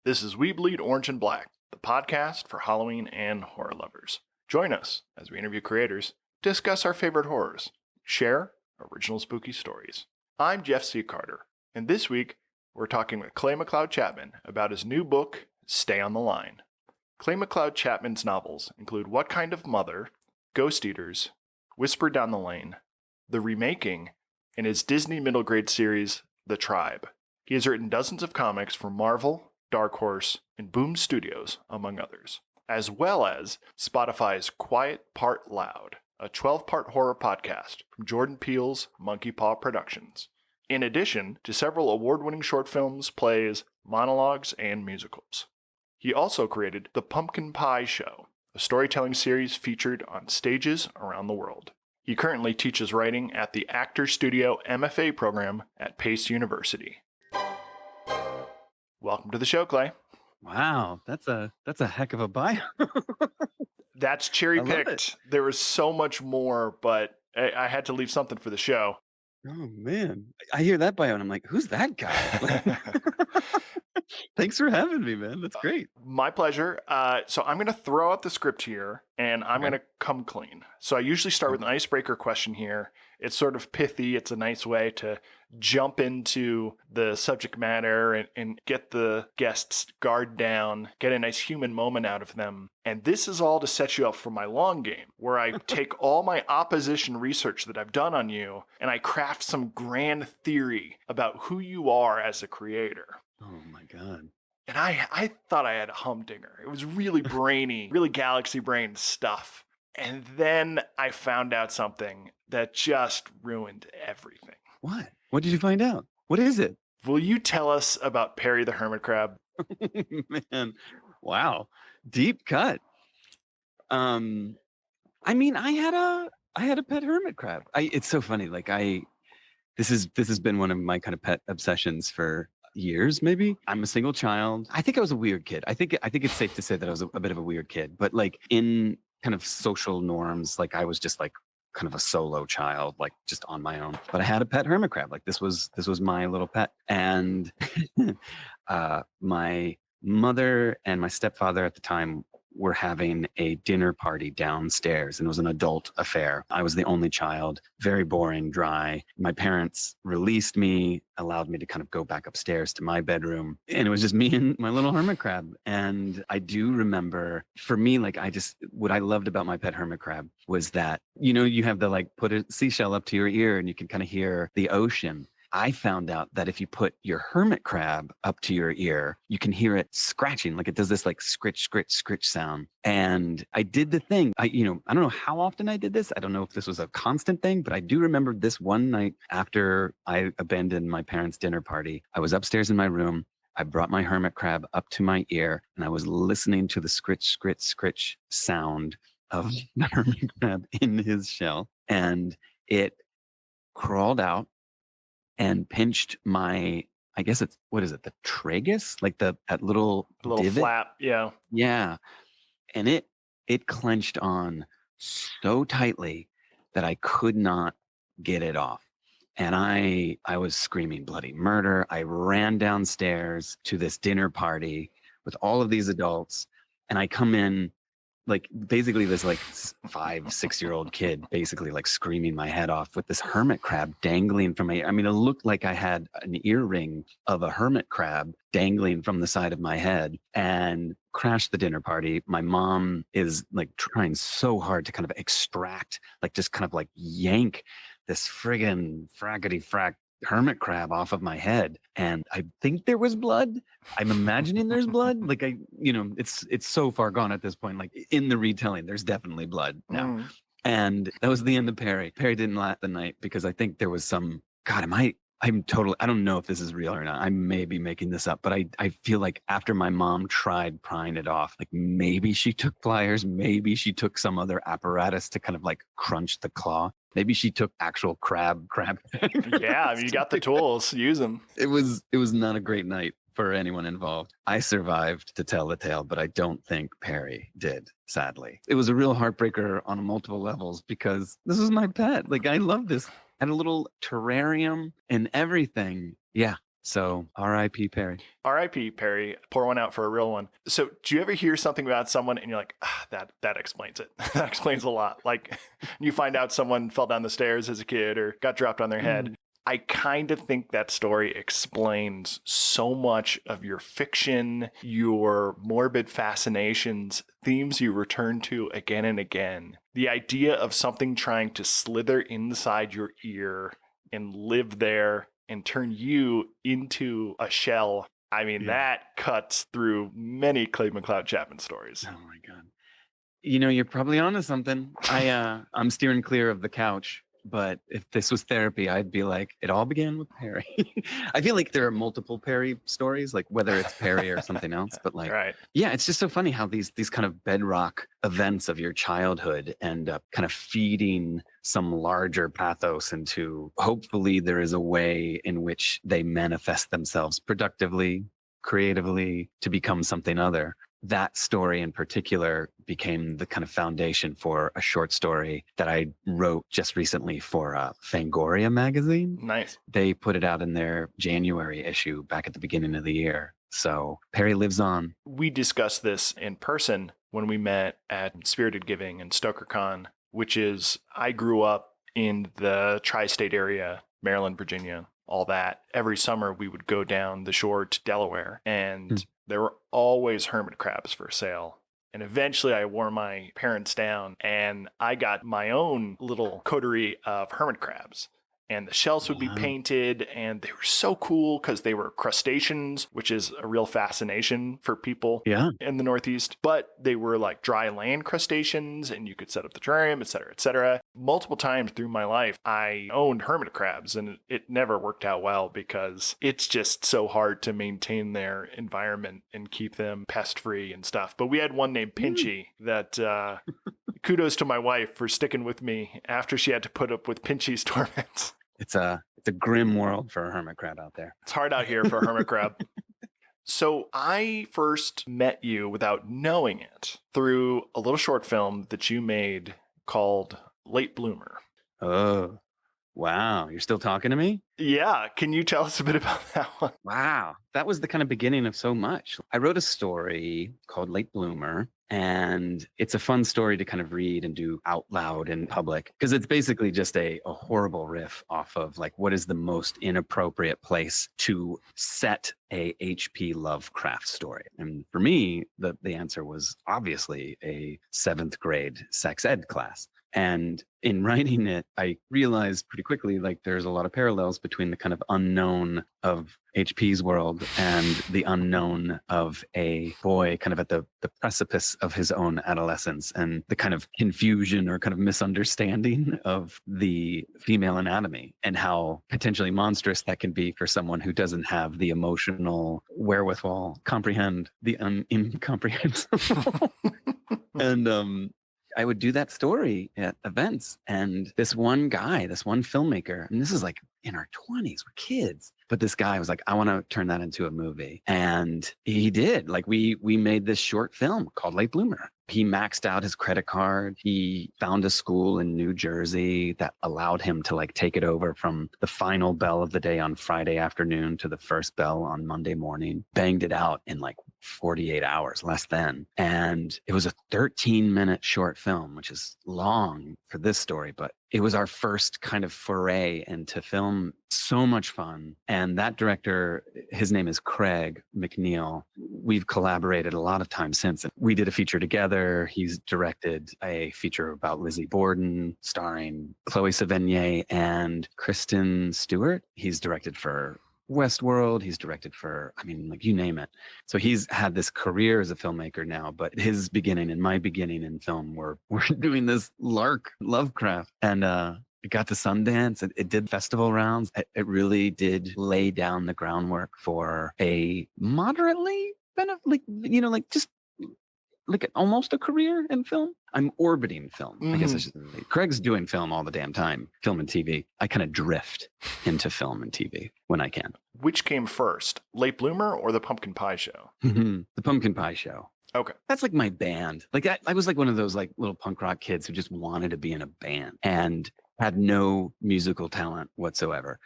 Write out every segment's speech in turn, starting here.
This is We Bleed Orange and Black, the podcast for Halloween and horror lovers. Join us as we interview creators, discuss our favorite horrors, share original spooky stories. I'm Jeff C. Carter, and this week we're talking with Clay McLeod Chapman about his new book, Stay on the Line. Clay McLeod Chapman's novels include What Kind of Mother, Ghost Eaters, Whisper Down the Lane, The Remaking, and his Disney middle grade series, The Tribe. He has written dozens of comics for Marvel, Dark Horse, and Boom Studios, among others, as well as Spotify's Quiet Part Loud, a 12-part horror podcast from Jordan Peele's Monkey Paw Productions, in addition to several award-winning short films, plays, monologues, and musicals. He also created The Pumpkin Pie Show, a storytelling series featured on stages around the world. He currently teaches writing at the Actor Studio MFA program at Pace University. Welcome to the show, Clay. Wow, that's a heck of a bio. That's cherry picked. There was so much more, but I had to leave something for the show. Oh man, I hear that bio and I'm like, who's that guy? Thanks for having me, man. That's great. My pleasure. So I'm going to throw out the script here, and I'm going to come clean. So I usually start with an icebreaker question here. It's sort of pithy. It's a nice way to jump into the subject matter and get the guests' guard down, get a nice human moment out of them. And this is all to set you up for my long game, where I take all my opposition research that I've done on you, and I craft some grand theory about who you are as a creator. Oh my God. And I thought I had a humdinger. It was really brainy, really galaxy brain stuff. And then I found out something that just ruined everything. What? What did you find out? What is it? Will you tell us about Perry the Hermit Crab? Man, wow. Deep cut. I mean, I had a pet hermit crab. It's so funny. This has been one of my kind of pet obsessions for years, maybe. I'm a single child. I think I was a weird kid. I think it's safe to say that I was a bit of a weird kid, but like in kind of social norms, like I was just like kind of a solo child, like just on my own. But I had a pet hermit crab. Like this was my little pet. And my mother and my stepfather at the time were having a dinner party downstairs, and it was an adult affair. I was the only child, very boring, dry. My parents released me, allowed me to kind of go back upstairs to my bedroom, and it was just me and my little hermit crab. And I do remember, for me, like what I loved about my pet hermit crab was that, you have the like put a seashell up to your ear and you can kind of hear the ocean. I found out that if you put your hermit crab up to your ear, you can hear it scratching, like it does this like scritch, scritch, scritch sound. And I did the thing. I don't know how often I did this. I don't know if this was a constant thing, but I do remember this one night after I abandoned my parents' dinner party. I was upstairs in my room. I brought my hermit crab up to my ear and I was listening to the scritch, scritch, scritch sound of the hermit crab in his shell. And it crawled out and pinched my, I guess it's, what is it? The tragus? Like that little divot? Flap. Yeah. Yeah. And it clenched on so tightly that I could not get it off. And I was screaming bloody murder. I ran downstairs to this dinner party with all of these adults, and I come in like basically this like 5-6-year-old kid basically like screaming my head off with this hermit crab dangling from it looked like I had an earring of a hermit crab dangling from the side of my head, and crashed the dinner party. My mom is like trying so hard to kind of extract, like just kind of like yank this friggin' fraggedy frack hermit crab off of my head. And I think there was blood. I'm imagining there's blood. Like it's so far gone at this point. Like in the retelling, there's definitely blood now. And that was the end of Perry. Perry didn't last the night because I think there was some, God, I don't know if this is real or not. I may be making this up, but I feel like after my mom tried prying it off, like maybe she took pliers, maybe she took some other apparatus to kind of like crunch the claw. Maybe she took actual crab. Yeah, I mean, you got the tools. Use them. It was not a great night for anyone involved. I survived to tell the tale, but I don't think Perry did, sadly. It was a real heartbreaker on multiple levels because this was my pet. Like, I love this. I had a little terrarium and everything. Yeah, So R.I.P. Perry. R.I.P. Perry. Pour one out for a real one. So, do you ever hear something about someone and you're like, that explains it. That explains a lot. Like, you find out someone fell down the stairs as a kid or got dropped on their head. I kind of think that story explains so much of your fiction, your morbid fascinations, themes you return to again and again. The idea of something trying to slither inside your ear and live there and turn you into a shell. I mean, that cuts through many Clay McLeod Chapman stories. Oh my God. You know, you're probably onto something. I'm steering clear of the couch, but if this was therapy, I'd be like, it all began with Perry. I feel like there are multiple Perry stories, like whether it's Perry or something else, but like, Right. yeah, it's just so funny how these kind of bedrock events of your childhood end up kind of feeding some larger pathos into, hopefully there is a way in which they manifest themselves productively, creatively to become something other. That story in particular became the kind of foundation for a short story that I wrote just recently for Fangoria magazine. Nice. They put it out in their January issue back at the beginning of the year. So Perry lives on. We discussed this in person when we met at Spirited Giving and StokerCon, which is, I grew up in the tri-state area, Maryland, Virginia, all that. Every summer we would go down the shore to Delaware and there were always hermit crabs for sale. And eventually I wore my parents down and I got my own little coterie of hermit crabs. And the shells would be painted and they were so cool because they were crustaceans, which is a real fascination for people in the Northeast. But they were like dry land crustaceans and you could set up the terrarium, et cetera, et cetera. Multiple times through my life, I owned hermit crabs and it never worked out well because it's just so hard to maintain their environment and keep them pest free and stuff. But we had one named Pinchy that kudos to my wife for sticking with me after she had to put up with Pinchy's torments. It's a grim world for a hermit crab out there. It's hard out here for a hermit crab. So I first met you without knowing it through a little short film that you made called Late Bloomer. Oh, wow. You're still talking to me? Yeah. Can you tell us a bit about that one? Wow. That was the kind of beginning of so much. I wrote a story called Late Bloomer, and it's a fun story to kind of read and do out loud in public because it's basically just a horrible riff off of like what is the most inappropriate place to set a H.P. Lovecraft story. And for me, the answer was obviously a 7th grade sex ed class. And in writing it, I realized pretty quickly, like there's a lot of parallels between the kind of unknown of HP's world and the unknown of a boy kind of at the precipice of his own adolescence and the kind of confusion or kind of misunderstanding of the female anatomy and how potentially monstrous that can be for someone who doesn't have the emotional wherewithal, comprehend the incomprehensible. And I would do that story at events. And this one guy, this one filmmaker, and this is like in our 20s, we're kids. But this guy was like, I want to turn that into a movie. And he did. Like we made this short film called Late Bloomer. He maxed out his credit card. He found a school in New Jersey that allowed him to like take it over from the final bell of the day on Friday afternoon to the first bell on Monday morning. Banged it out in like 48 hours, less than. And it was a 13-minute short film, which is long for this story, but it was our first kind of foray into film. So much fun. And that director, his name is Clay McLeod. We've collaborated a lot of times since. We did a feature together. He's directed a feature about Lizzie Borden, starring Chloe Sevigny and Kristen Stewart. He's directed for Westworld. He's directed for, I mean, like you name it. So he's had this career as a filmmaker now, but his beginning and my beginning in film we're doing this lark Lovecraft. And it got to Sundance. It did festival rounds. It really did lay down the groundwork for a moderately just like almost a career in film. I'm orbiting film. I guess I should say. Craig's doing film all the damn time, film and TV. I kind of drift into film and TV when I can. Which came first, Late Bloomer or The Pumpkin Pie Show? The Pumpkin Pie Show. Okay. That's like my band. Like I was like one of those like little punk rock kids who just wanted to be in a band and had no musical talent whatsoever.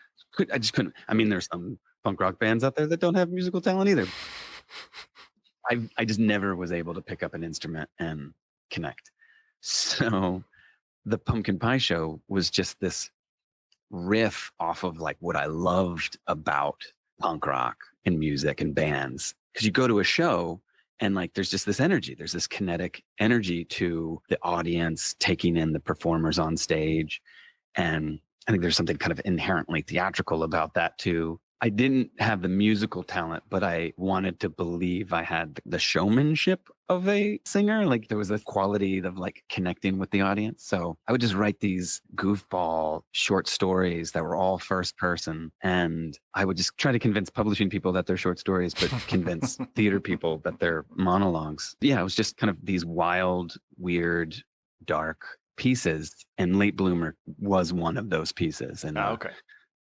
I just couldn't. I mean, there's some punk rock bands out there that don't have musical talent either. I just never was able to pick up an instrument and connect. So the Pumpkin Pie Show was just this riff off of like what I loved about punk rock and music and bands. Because you go to a show and like there's just this energy, there's this kinetic energy to the audience taking in the performers on stage. And I think there's something kind of inherently theatrical about that too. I didn't have the musical talent, but I wanted to believe I had the showmanship of a singer. Like there was a quality of like connecting with the audience. So I would just write these goofball short stories that were all first person. And I would just try to convince publishing people that they're short stories, but convince theater people that they're monologues. Yeah, it was just kind of these wild, weird, dark pieces. And Late Bloomer was one of those pieces. And okay.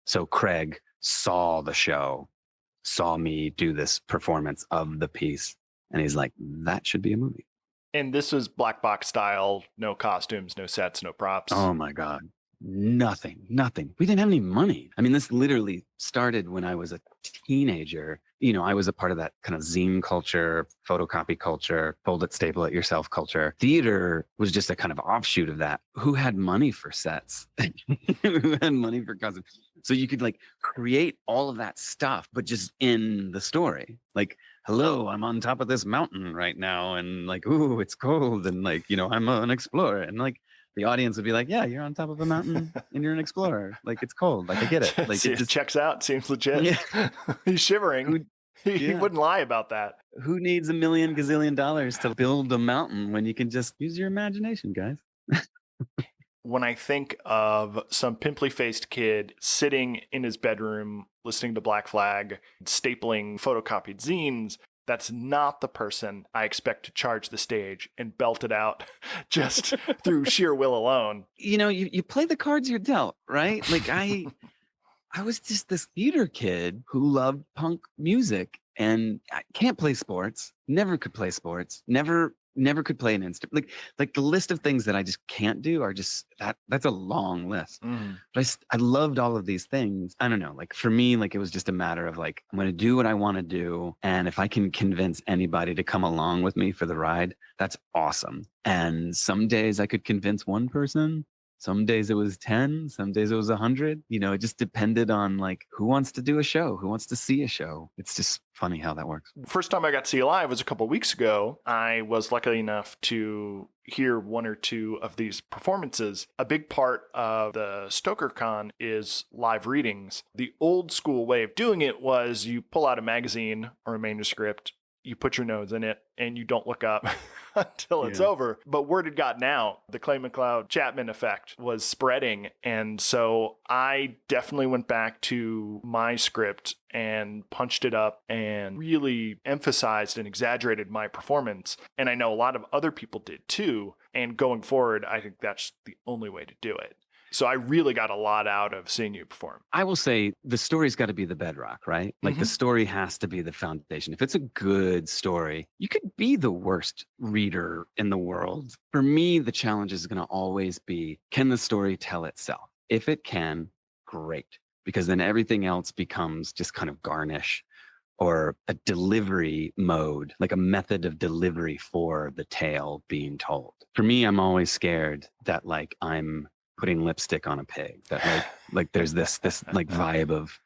So Craig saw the show, saw me do this performance of the piece, and he's like, that should be a movie. And this was black box style, no costumes, no sets, no props. Oh my God. Nothing. We didn't have any money. I mean, this literally started when I was a teenager. You know, I was a part of that kind of zine culture, photocopy culture, fold it, staple it yourself culture. Theater was just a kind of offshoot of that. Who had money for sets? Who had money for costumes? So you could like create all of that stuff, but just in the story. Like, hello, I'm on top of this mountain right now. And like, ooh, it's cold. And like, you know, I'm an explorer. And like, the audience would be like, yeah, you're on top of a mountain and you're an explorer. Like, it's cold. Like, I get it. Like, it just checks out. Seems legit. Yeah. He's shivering. He wouldn't lie about that. Who needs $1 million gazillion to build a mountain when you can just use your imagination, guys? When I think of some pimply-faced kid sitting in his bedroom, listening to Black Flag, stapling photocopied zines, that's not the person I expect to charge the stage and belt it out just through sheer will alone. You know, you play the cards you're dealt, right? Like I was just this theater kid who loved punk music and I can't play sports, never could play sports, never could play an instrument. Like the list of things that I just can't do are just that's a long list. But I loved all of these things. I don't know, like for me, like it was just a matter of like, I'm going to do what I want to do. And if I can convince anybody to come along with me for the ride, that's awesome. And some days I could convince one person. Some days it was 10, some days it was 100. You know, it just depended on like who wants to do a show, who wants to see a show. It's just funny how that works. First time I got to see you live was a couple of weeks ago. I was lucky enough to hear one or two of these performances. A big part of the StokerCon is live readings. The old school way of doing it was you pull out a magazine or a manuscript, you put your nose in it, and you don't look up until it's over. But word had gotten out. The Clay McLeod Chapman effect was spreading. And so I definitely went back to my script and punched it up and really emphasized and exaggerated my performance. And I know a lot of other people did too. And going forward, I think that's the only way to do it. So I really got a lot out of seeing you perform. I will say the story's got to be the bedrock, right? Like the story has to be the foundation. If it's a good story, you could be the worst reader in the world. For me, the challenge is going to always be, can the story tell itself? If it can, great. Because then everything else becomes just kind of garnish or a delivery mode, like a method of delivery for the tale being told. For me, I'm always scared that like I'm putting lipstick on a pig, that like there's this like vibe of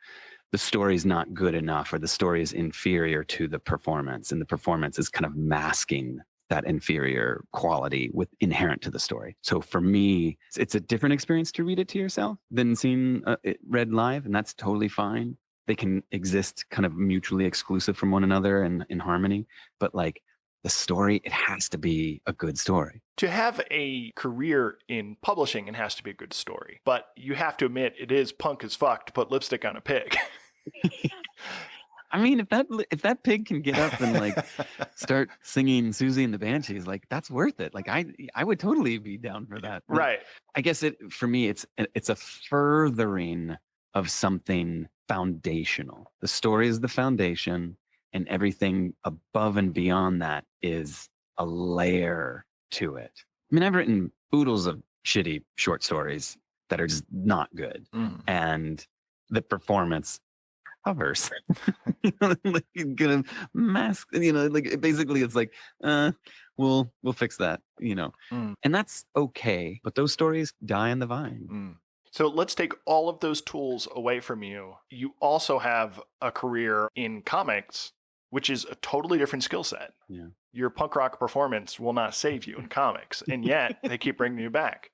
the story's not good enough or the story is inferior to the performance and the performance is kind of masking that inferior quality with inherent to the story. So for me, it's a different experience to read it to yourself than seeing it read live, and that's totally fine. They can exist kind of mutually exclusive from one another and in harmony, but like the story, it has to be a good story. To have a career in publishing, it has to be a good story. But you have to admit, it is punk as fuck to put lipstick on a pig. I mean, if that pig can get up and like start singing Susie and the Banshees, like that's worth it. Like I would totally be down for that. Like, right. I guess for me, it's a furthering of something foundational. The story is the foundation, and everything above and beyond that is a layer to it. I mean, I've written oodles of shitty short stories that are just not good. And the performance covers. Like you're gonna mask, like basically it's like, we'll fix that, Mm, and that's okay. But those stories die on the vine. mm. So let's take all of those tools away from you. You also have a career in comics, which is a totally different skill set. Yeah. Your punk rock performance will not save you in comics, and yet they keep bringing you back.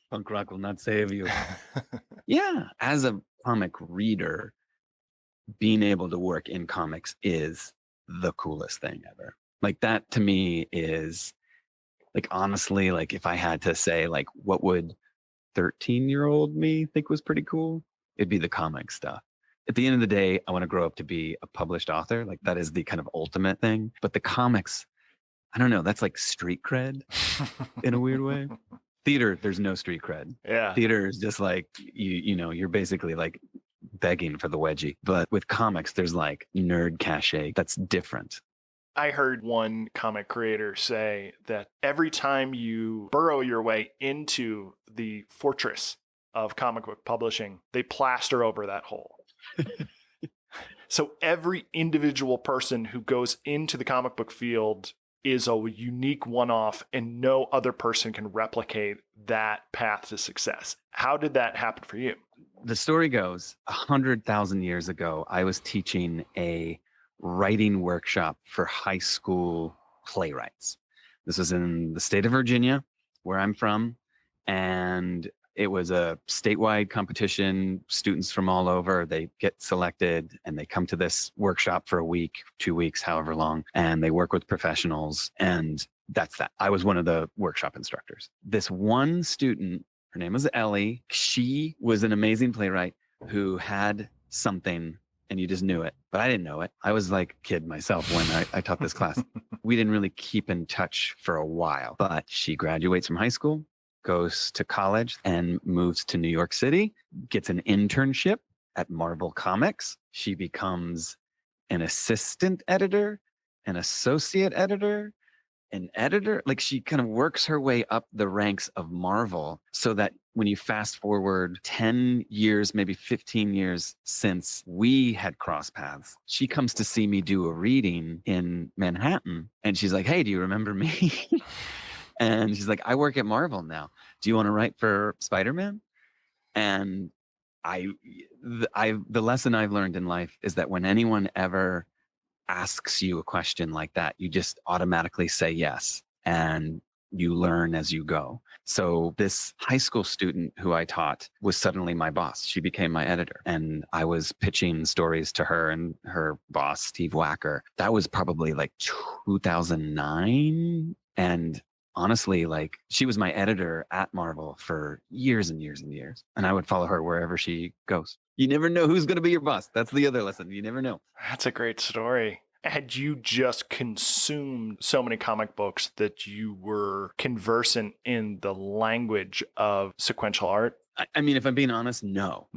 Punk rock will not save you. Yeah. As a comic reader, being able to work in comics is the coolest thing ever. Like that to me is like, honestly, like if I had to say, like, what would 13-year-old me think was pretty cool, it'd be the comic stuff. At the end of the day, I want to grow up to be a published author. Like that is the kind of ultimate thing. But the comics, I don't know, that's like street cred in a weird way. Theater, there's no street cred. Yeah. Theater is just like you're basically like begging for the wedgie. But with comics, there's like nerd cachet that's different. I heard one comic creator say that every time you burrow your way into the fortress of comic book publishing, they plaster over that hole. So every individual person who goes into the comic book field is a unique one-off, and no other person can replicate that path to success. How did that happen for you? The story goes 100,000 years ago, I was teaching a writing workshop for high school playwrights. This was in the state of Virginia, where I'm from, and it was a statewide competition. Students from all over, they get selected and they come to this workshop for a week, 2 weeks, however long, and they work with professionals. And that's that. I was one of the workshop instructors. This one student, her name was Ellie. She was an amazing playwright who had something and you just knew it, but I didn't know it. I was like a kid myself when I taught this class. We didn't really keep in touch for a while, but she graduates from high school, goes to college and moves to New York City, gets an internship at Marvel Comics. She becomes an assistant editor, an associate editor, an editor. Like she kind of works her way up the ranks of Marvel so that when you fast forward 10 years, maybe 15 years since we had crossed paths, she comes to see me do a reading in Manhattan. And she's like, hey, do you remember me? And she's like, I work at Marvel now. Do you want to write for Spider-Man? And the lesson I've learned in life is that when anyone ever asks you a question like that, you just automatically say yes. And you learn as you go. So this high school student who I taught was suddenly my boss. She became my editor. And I was pitching stories to her and her boss, Steve Wacker. That was probably like 2009. And honestly, like she was my editor at Marvel for years and years and years. And I would follow her wherever she goes. You never know who's going to be your boss. That's the other lesson. You never know. That's a great story. Had you just consumed so many comic books that you were conversant in the language of sequential art? I mean, if I'm being honest, no.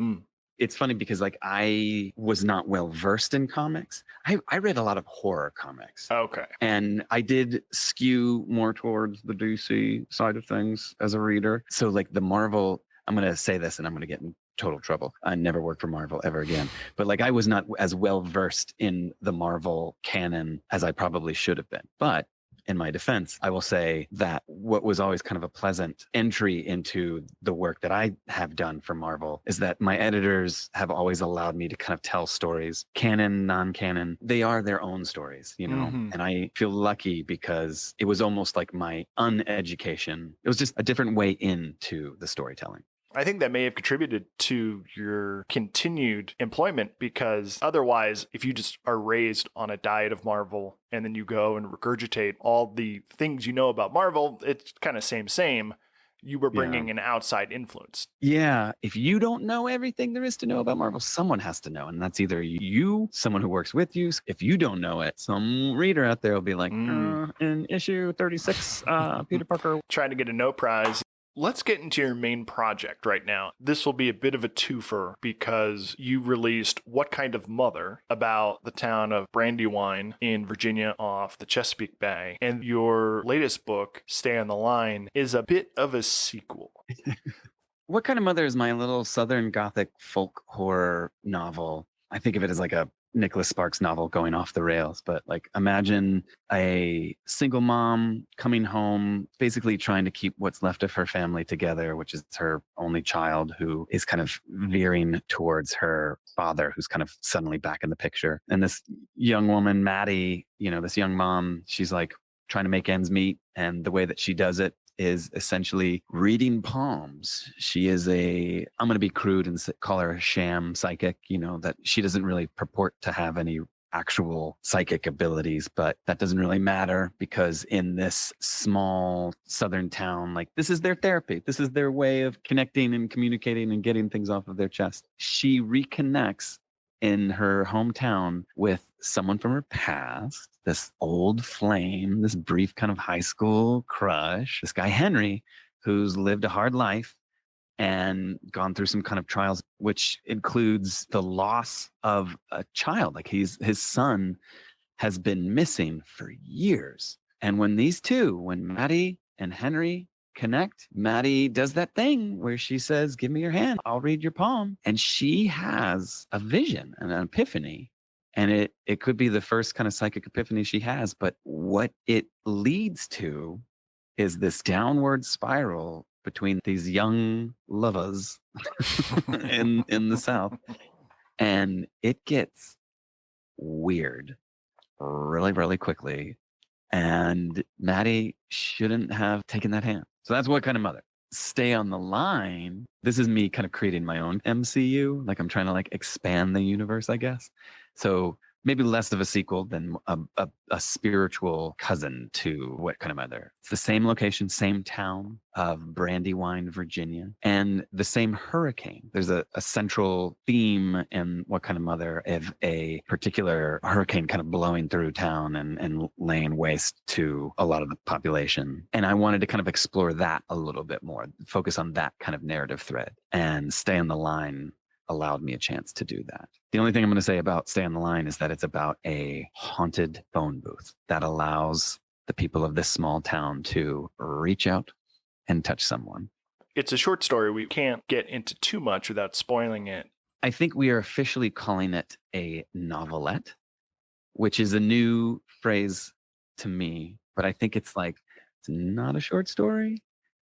It's funny because like I was not well versed in comics. I read a lot of horror comics. Okay. And I did skew more towards the DC side of things as a reader. So like the Marvel, I'm going to say this and I'm going to get in total trouble. I never worked for Marvel ever again. But like I was not as well versed in the Marvel canon as I probably should have been. But in my defense, I will say that what was always kind of a pleasant entry into the work that I have done for Marvel is that my editors have always allowed me to kind of tell stories, canon, non-canon. They are their own stories, Mhm. and I feel lucky because it was almost like my uneducation. It was just a different way into the storytelling. I think that may have contributed to your continued employment because otherwise, if you just are raised on a diet of Marvel and then you go and regurgitate all the things you know about Marvel, it's kind of same. You were bringing an outside influence. Yeah. If you don't know everything there is to know about Marvel, someone has to know. And that's either you, someone who works with you. If you don't know it, some reader out there will be like, in issue 36, Peter Parker. Trying to get a no prize. Let's get into your main project right now. This will be a bit of a twofer because you released What Kind of Mother about the town of Brandywine in Virginia off the Chesapeake Bay. And your latest book, Stay on the Line, is a bit of a sequel. What Kind of Mother is my little Southern Gothic folk horror novel I think of it as like a Nicholas Sparks novel going off the rails, but like imagine a single mom coming home, basically trying to keep what's left of her family together, which is her only child, who is kind of veering towards her father, who's kind of suddenly back in the picture. And this young woman, Maddie, this young mom, she's like trying to make ends meet. And the way that she does it is essentially reading palms. She is I'm going to be crude and call her a sham psychic, that she doesn't really purport to have any actual psychic abilities, but that doesn't really matter because in this small southern town, like this is their therapy. This is their way of connecting and communicating and getting things off of their chest. She reconnects in her hometown with someone from her past, this old flame, this brief kind of high school crush, this guy Henry, who's lived a hard life and gone through some kind of trials, which includes the loss of a child. Like his son has been missing for years. And when Maddie and Henry connect, Maddie does that thing where she says, "Give me your hand, I'll read your palm." And she has a vision and an epiphany. And it could be the first kind of psychic epiphany she has, but what it leads to is this downward spiral between these young lovers in the South. And it gets weird really, really quickly. And Maddie shouldn't have taken that hand. So that's What Kind of Mother. Stay on the Line. This is me kind of creating my own MCU. Like I'm trying to like expand the universe, I guess. So maybe less of a sequel than a spiritual cousin to What Kind of Mother. It's the same location, same town of Brandywine, Virginia, and the same hurricane. There's a central theme in What Kind of Mother of a particular hurricane kind of blowing through town and laying waste to a lot of the population. And I wanted to kind of explore that a little bit more, focus on that kind of narrative thread, and Stay on the Line allowed me a chance to do that. The only thing I'm going to say about Stay on the Line is that it's about a haunted phone booth that allows the people of this small town to reach out and touch someone. It's a short story. We can't get into too much without spoiling it. I think we are officially calling it a novelette, which is a new phrase to me, but I think it's not a short story.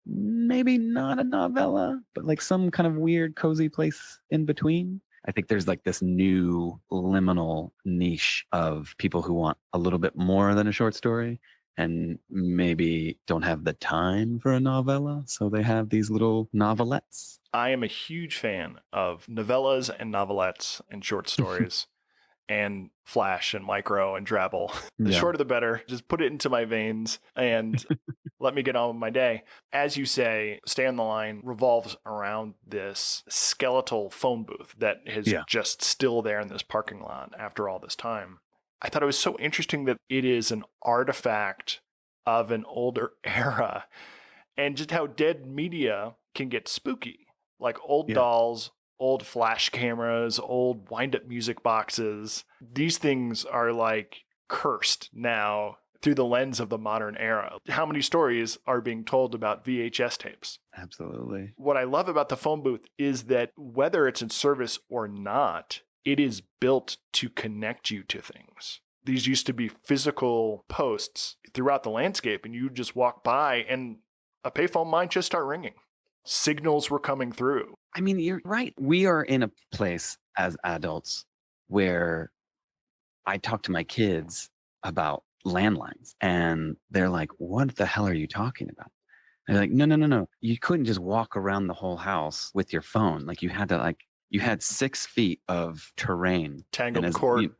Maybe not a novella, but like some kind of weird, cozy place in between. I think there's like this new liminal niche of people who want a little bit more than a short story and maybe don't have the time for a novella. So they have these little novelettes. I am a huge fan of novellas and novelettes and short stories. And Flash and Micro and Drabble. The shorter the better. Just put it into my veins and let me get on with my day. As you say, Stay on the Line revolves around this skeletal phone booth that is just still there in this parking lot after all this time. I thought it was so interesting that it is an artifact of an older era and just how dead media can get spooky. Like old dolls, old flash cameras, old wind-up music boxes. These things are like cursed now through the lens of the modern era. How many stories are being told about VHS tapes? Absolutely. What I love about the phone booth is that whether it's in service or not, it is built to connect you to things. These used to be physical posts throughout the landscape, and you just walk by and a payphone might just start ringing. Signals were coming through. I mean, you're right. We are in a place as adults where I talk to my kids about landlines and they're like, "What the hell are you talking about?" And they're like, no. You couldn't just walk around the whole house with your phone. Like you had 6 feet of terrain. Tangled cord.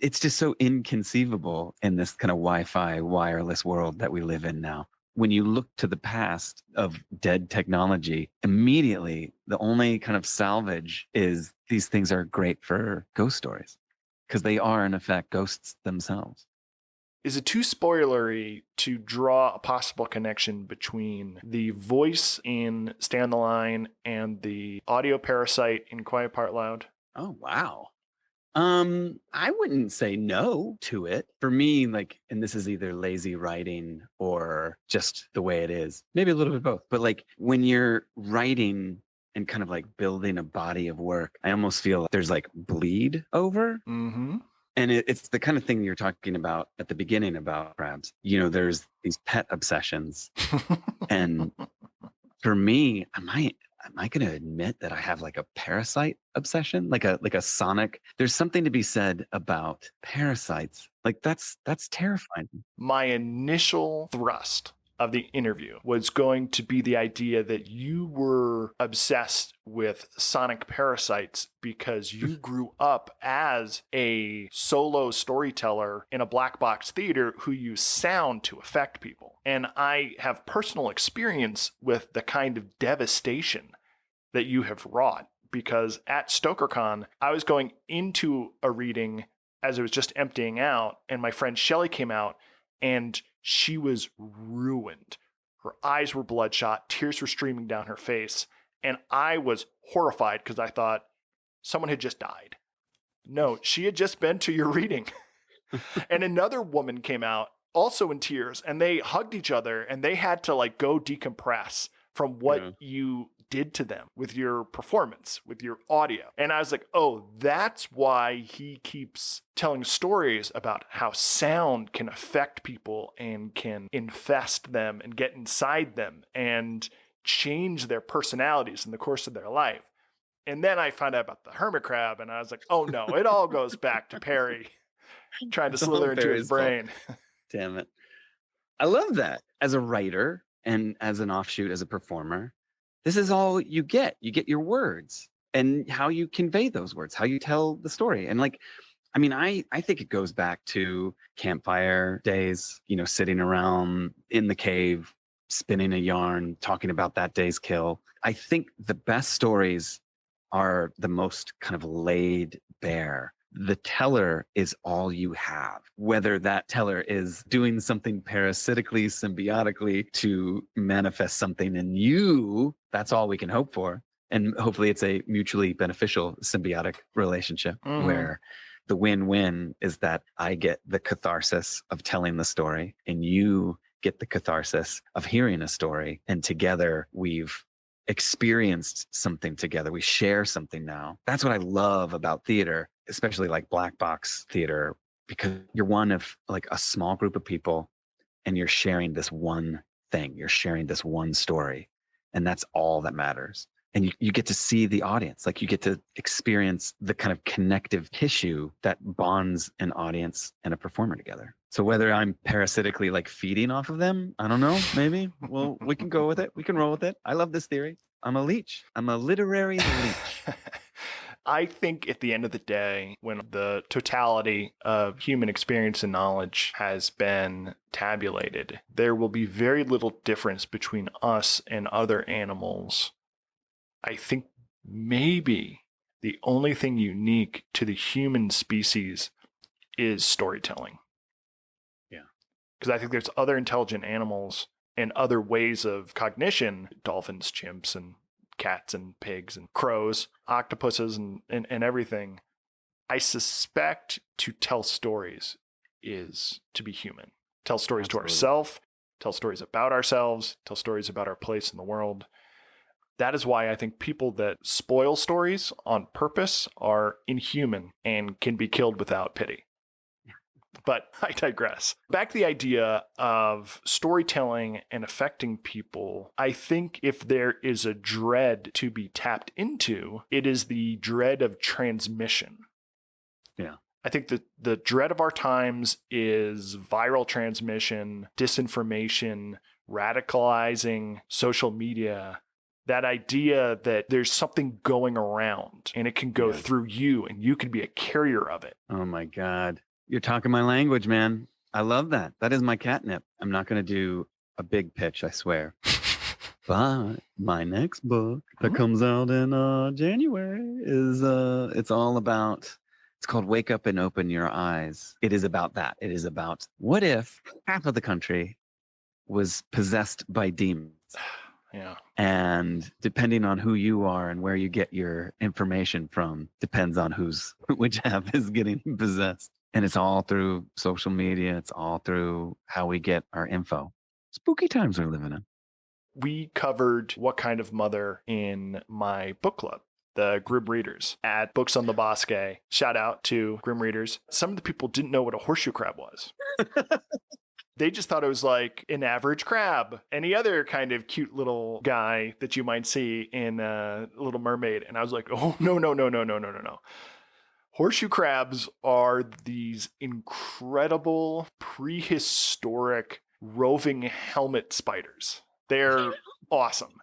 It's just so inconceivable in this kind of Wi-Fi wireless world that we live in now. When you look to the past of dead technology, immediately the only kind of salvage is these things are great for ghost stories because they are, in effect, ghosts themselves. Is it too spoilery to draw a possible connection between the voice in Stay on the Line and the audio parasite in Quiet Part Loud? Oh, wow. I wouldn't say no to it. For me, and this is either lazy writing or just the way it is. Maybe a little bit of both. But when you're writing and kind of like building a body of work, I almost feel like there's like bleed over. Mm-hmm. And it's the kind of thing you're talking about at the beginning about crabs. There's these pet obsessions. And for me, am I going to admit that I have like a parasite obsession, like a sonic? There's something to be said about parasites. Like that's terrifying. My initial thrust of the interview was going to be the idea that you were obsessed with sonic parasites because you grew up as a solo storyteller in a black box theater who used sound to affect people. And I have personal experience with the kind of devastation that you have wrought, because at StokerCon, I was going into a reading as it was just emptying out, and my friend Shelly came out, and she was ruined. Her eyes were bloodshot, tears were streaming down her face, and I was horrified because I thought someone had just died. No, she had just been to your reading. And another woman came out also in tears, and they hugged each other, and they had to like go decompress from what you did to them with your performance, with your audio. And I was like, oh, that's why he keeps telling stories about how sound can affect people and can infest them and get inside them and change their personalities in the course of their life. And then I found out about the hermit crab, and I was like, oh no, it all goes back to Perry trying to slither into his brain. Damn it. I love that. As a writer and as an offshoot, as a performer, this is all you get. You get your words and how you convey those words, how you tell the story. And like, I mean, I think it goes back to campfire days, sitting around in the cave, spinning a yarn, talking about that day's kill. I think the best stories are the most kind of laid bare. The teller is all you have, whether that teller is doing something parasitically, symbiotically to manifest something in you. That's all we can hope for. And hopefully it's a mutually beneficial symbiotic relationship where the win-win is that I get the catharsis of telling the story and you get the catharsis of hearing a story. And together we've experienced something together. We share something now. That's what I love about theater, especially like black box theater, because you're one of like a small group of people and you're sharing this one thing. You're sharing this one story. And that's all that matters. And you get to see the audience, like you get to experience the kind of connective tissue that bonds an audience and a performer together. So whether I'm parasitically like feeding off of them, I don't know, maybe. Well, we can go with it. We can roll with it. I love this theory. I'm a leech. I'm a literary leech. I think at the end of the day, when the totality of human experience and knowledge has been tabulated, there will be very little difference between us and other animals. I think maybe the only thing unique to the human species is storytelling. Yeah. Because I think there's other intelligent animals and other ways of cognition, dolphins, chimps, and cats and pigs and crows, octopuses and everything. I suspect to tell stories is to be human. Tell stories to ourselves, tell stories about ourselves, tell stories about our place in the world. That is why I think people that spoil stories on purpose are inhuman and can be killed without pity. But I digress. Back to the idea of storytelling and affecting people, I think if there is a dread to be tapped into, it is the dread of transmission. Yeah. I think that the dread of our times is viral transmission, disinformation, radicalizing social media. That idea that there's something going around and it can go through you and you can be a carrier of it. Oh my God. You're talking my language, man. I love that. That is my catnip. I'm not going to do a big pitch, I swear. But my next book that comes out in January is it's all about, it's called Wake Up and Open Your Eyes. It is about that. It is about what if half of the country was possessed by demons? Yeah. And depending on who you are and where you get your information from, depends on which half is getting possessed. And it's all through social media. It's all through how we get our info. Spooky times we're living in. We covered What Kind of Mother in my book club, the Grim Readers at Books on the Bosque. Shout out to Grim Readers. Some of the people didn't know what a horseshoe crab was. They just thought it was like an average crab, any other kind of cute little guy that you might see in Little Mermaid. And I was like, oh, no. Horseshoe crabs are these incredible prehistoric roving helmet spiders. They're awesome.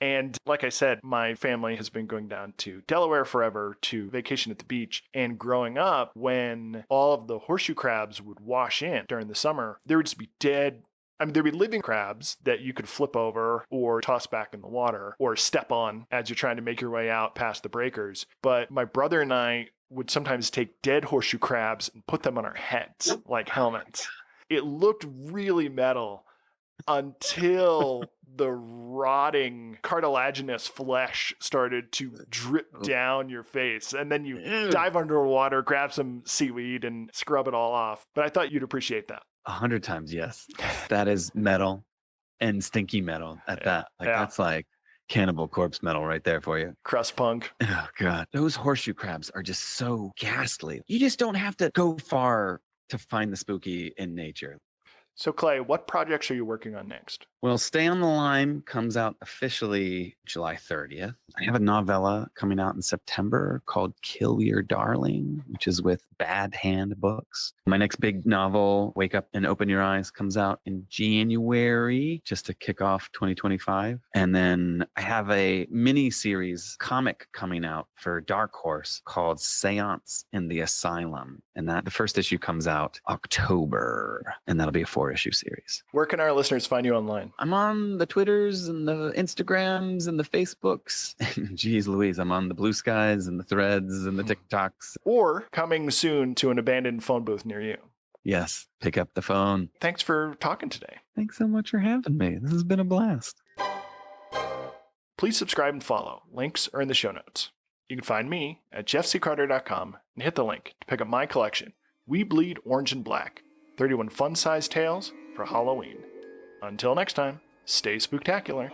And like I said, my family has been going down to Delaware forever to vacation at the beach. And growing up, when all of the horseshoe crabs would wash in during the summer, there would just be dead. I mean, there'd be living crabs that you could flip over or toss back in the water or step on as you're trying to make your way out past the breakers. But my brother and I would sometimes take dead horseshoe crabs and put them on our heads like helmets. It looked really metal until the rotting cartilaginous flesh started to drip down your face. And then you dive underwater, grab some seaweed and scrub it all off. But I thought you'd appreciate that. 100 times, yes. That is metal and stinky metal at that. That's like Cannibal Corpse metal right there for you. Crust punk. Oh, God. Those horseshoe crabs are just so ghastly. You just don't have to go far to find the spooky in nature. So, Clay, what projects are you working on next? Well, Stay on the Line comes out officially July 30th. I have a novella coming out in September called Kill Your Darling, which is with Bad Hand Books. My next big novel, Wake Up and Open Your Eyes, comes out in January, just to kick off 2025. And then I have a mini-series comic coming out for Dark Horse called Seance in the Asylum. And the first issue comes out October, and that'll be a 4-issue series. Where can our listeners find you online? I'm on the Twitters and the Instagrams and the Facebooks. Geez Louise, I'm on the Blue Skies and the Threads and the TikToks. Or coming soon to an abandoned phone booth near you. Yes, pick up the phone. Thanks for talking today. Thanks so much for having me. This has been a blast. Please subscribe and follow. Links are in the show notes. You can find me at jeffccarter.com and hit the link to pick up my collection, We Bleed Orange and Black, 31 fun-sized tales for Halloween. Until next time, stay spooktacular.